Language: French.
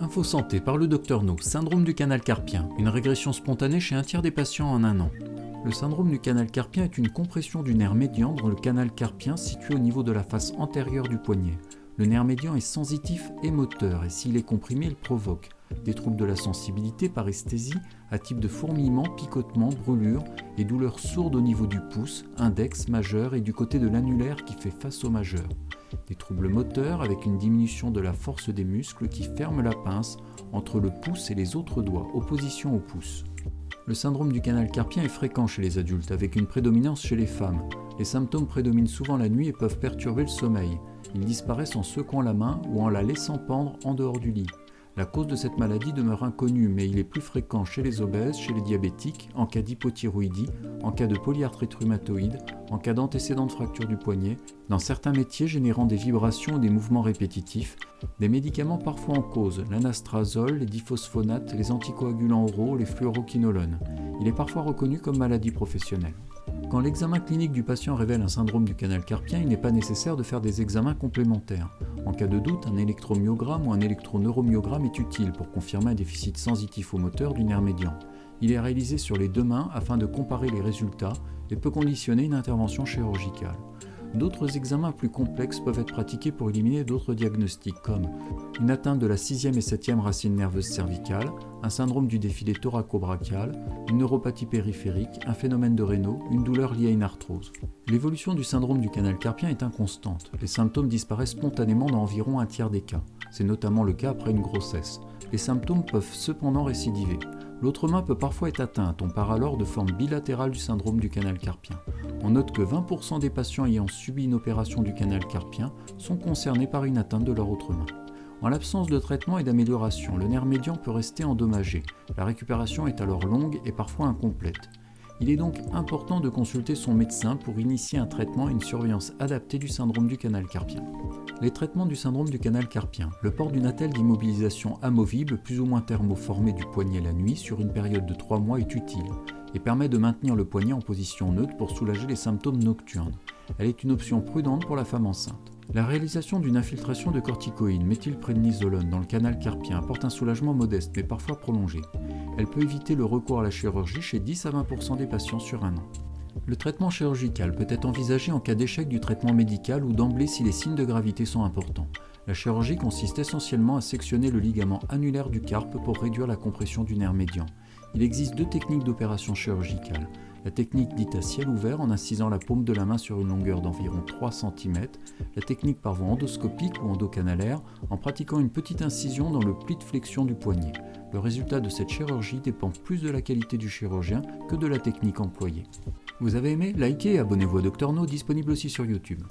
Info Santé par le Dr No, syndrome du canal carpien, une régression spontanée chez un tiers des patients en un an. Le syndrome du canal carpien est une compression du nerf médian dans le canal carpien situé au niveau de la face antérieure du poignet. Le nerf médian est sensitif et moteur et s'il est comprimé, il provoque des troubles de la sensibilité, paresthésie, à type de fourmillement, picotement, brûlure et douleurs sourdes au niveau du pouce, index, majeur et du côté de l'annulaire qui fait face au majeur. Des troubles moteurs avec une diminution de la force des muscles qui ferment la pince entre le pouce et les autres doigts, opposition au pouce. Le syndrome du canal carpien est fréquent chez les adultes avec une prédominance chez les femmes. Les symptômes prédominent souvent la nuit et peuvent perturber le sommeil. Ils disparaissent en secouant la main ou en la laissant pendre en dehors du lit. La cause de cette maladie demeure inconnue, mais il est plus fréquent chez les obèses, chez les diabétiques, en cas d'hypothyroïdie, en cas de polyarthrite rhumatoïde, en cas d'antécédent de fracture du poignet, dans certains métiers générant des vibrations ou des mouvements répétitifs, des médicaments parfois en cause, l'anastrazole, les diphosphonates, les anticoagulants oraux, les fluoroquinolones. Il est parfois reconnu comme maladie professionnelle. Quand l'examen clinique du patient révèle un syndrome du canal carpien, il n'est pas nécessaire de faire des examens complémentaires. En cas de doute, un électromyogramme ou un électroneuromyogramme est utile pour confirmer un déficit sensitif au moteur du nerf médian. Il est réalisé sur les deux mains afin de comparer les résultats et peut conditionner une intervention chirurgicale. D'autres examens plus complexes peuvent être pratiqués pour éliminer d'autres diagnostics comme une atteinte de la 6e et 7e racine nerveuse cervicale, un syndrome du défilé thoraco-brachial, une neuropathie périphérique, un phénomène de Raynaud, une douleur liée à une arthrose. L'évolution du syndrome du canal carpien est inconstante. Les symptômes disparaissent spontanément dans environ un tiers des cas. C'est notamment le cas après une grossesse. Les symptômes peuvent cependant récidiver. L'autre main peut parfois être atteinte, on parle alors de forme bilatérale du syndrome du canal carpien. On note que 20% des patients ayant subi une opération du canal carpien sont concernés par une atteinte de leur autre main. En l'absence de traitement et d'amélioration, le nerf médian peut rester endommagé. La récupération est alors longue et parfois incomplète. Il est donc important de consulter son médecin pour initier un traitement et une surveillance adaptée du syndrome du canal carpien. Les traitements du syndrome du canal carpien. Le port d'une attelle d'immobilisation amovible plus ou moins thermoformée du poignet la nuit sur une période de 3 mois est utile et permet de maintenir le poignet en position neutre pour soulager les symptômes nocturnes. Elle est une option prudente pour la femme enceinte. La réalisation d'une infiltration de corticoïdes méthylprédnisolone dans le canal carpien apporte un soulagement modeste mais parfois prolongé. Elle peut éviter le recours à la chirurgie chez 10 à 20% des patients sur un an. Le traitement chirurgical peut être envisagé en cas d'échec du traitement médical ou d'emblée si les signes de gravité sont importants. La chirurgie consiste essentiellement à sectionner le ligament annulaire du carpe pour réduire la compression du nerf médian. Il existe deux techniques d'opération chirurgicale. La technique dite à ciel ouvert en incisant la paume de la main sur une longueur d'environ 3 cm, la technique par voie endoscopique ou endocanalaire en pratiquant une petite incision dans le pli de flexion du poignet. Le résultat de cette chirurgie dépend plus de la qualité du chirurgien que de la technique employée. Vous avez aimé? Likez et abonnez-vous à Dr No, disponible aussi sur YouTube.